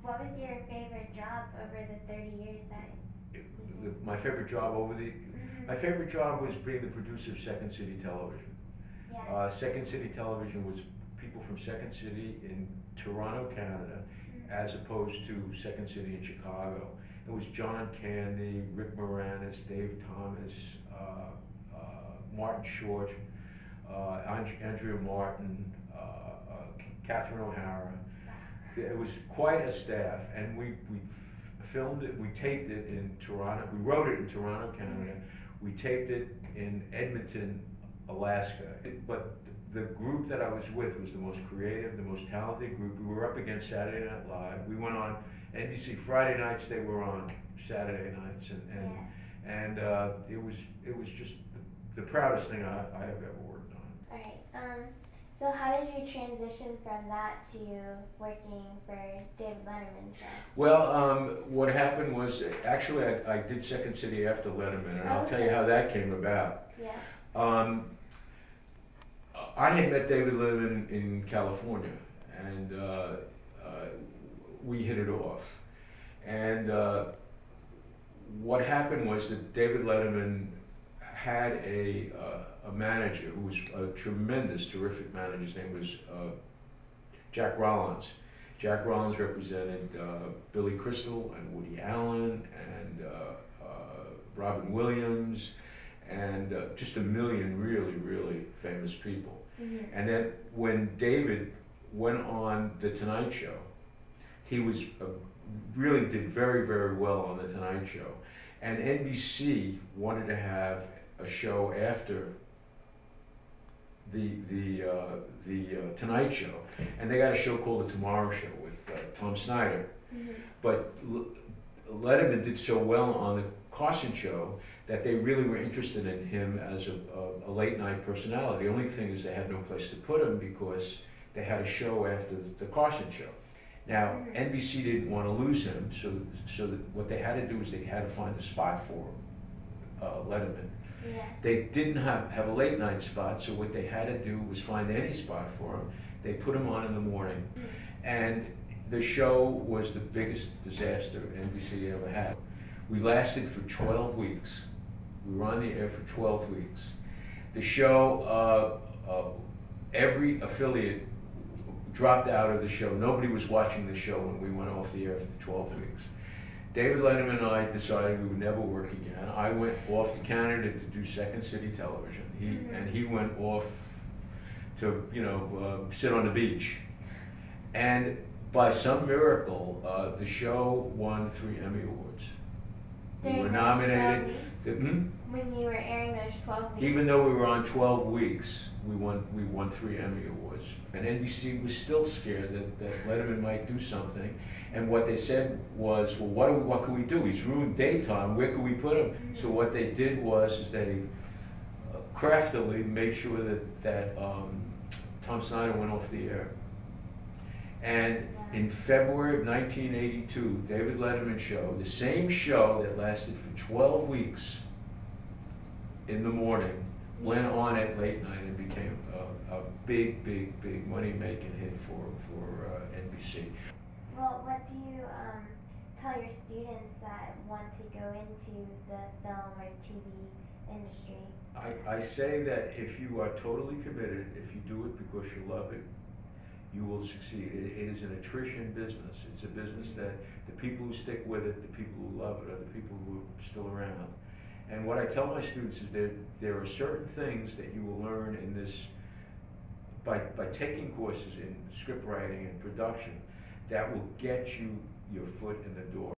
What was your favorite job over the 30 years that My favorite job over the, my favorite job was being the producer of Second City Television. Yeah. Second City Television was people from Second City in Toronto, Canada, as opposed to Second City in Chicago. It was John Candy, Rick Moranis, Dave Thomas, Martin Short, Andrea Martin, Catherine O'Hara. It was quite a staff, and we filmed it, we taped it in Toronto, we wrote it in Toronto, Canada, we taped it in Edmonton, Alaska. But the group that I was with was the most creative, the most talented group. We were up against Saturday Night Live. We went on NBC Friday nights, they were on Saturday nights, and it was just the proudest thing I have ever worked on. Alright, so how did you transition from that to working for David Letterman show? Well, what happened was, actually I did Second City after Letterman, and I'll tell you how that came about. Yeah. I had met David Letterman in California, and we hit it off. And what happened was that David Letterman had a manager who was a tremendous, terrific manager. His name was Jack Rollins. Jack Rollins represented Billy Crystal and Woody Allen and Robin Williams and just a million really, really famous people. And then when David went on The Tonight Show, he was really did very, very well on The Tonight Show. And NBC wanted to have a show after the Tonight Show, and they got a show called The Tomorrow Show with Tom Snyder. But Letterman did so well on the Carson Show that they really were interested in him as a late night personality. The only thing is they had no place to put him because they had a show after the Carson Show. Now, NBC didn't want to lose him, so that what they had to do is they had to find a spot for Letterman. Yeah. They didn't have a late night spot, so what they had to do was find any spot for him. They put him on in the morning, and the show was the biggest disaster NBC ever had. We lasted for 12 weeks. We were on the air for 12 weeks. The show, every affiliate dropped out of the show. Nobody was watching the show when we went off the air for 12 weeks. David Letterman and I decided we would never work again. I went off to Canada to do Second City Television. He went off to, sit on the beach. And by some miracle, the show won 3 Emmy Awards. We were nominated. When you were airing those 12 weeks? Even though we were on 12 weeks, we won 3 Emmy Awards. And NBC was still scared that Letterman might do something. And what they said was, well, what can we do? He's ruined daytime, where can we put him? So what they did was they craftily made sure that Tom Snyder went off the air. And in February of 1982, David Letterman show, the same show that lasted for 12 weeks in the morning, went on at late night and became a big, big, big money-making hit for NBC. Well, what do you tell your students that want to go into the film or TV industry? I say that if you are totally committed, if you do it because you love it, you will succeed. It is an attrition business. It's a business that the people who stick with it, the people who love it, are the people who are still around. And what I tell my students is that there are certain things that you will learn in this, by taking courses in script writing and production, that will get you your foot in the door.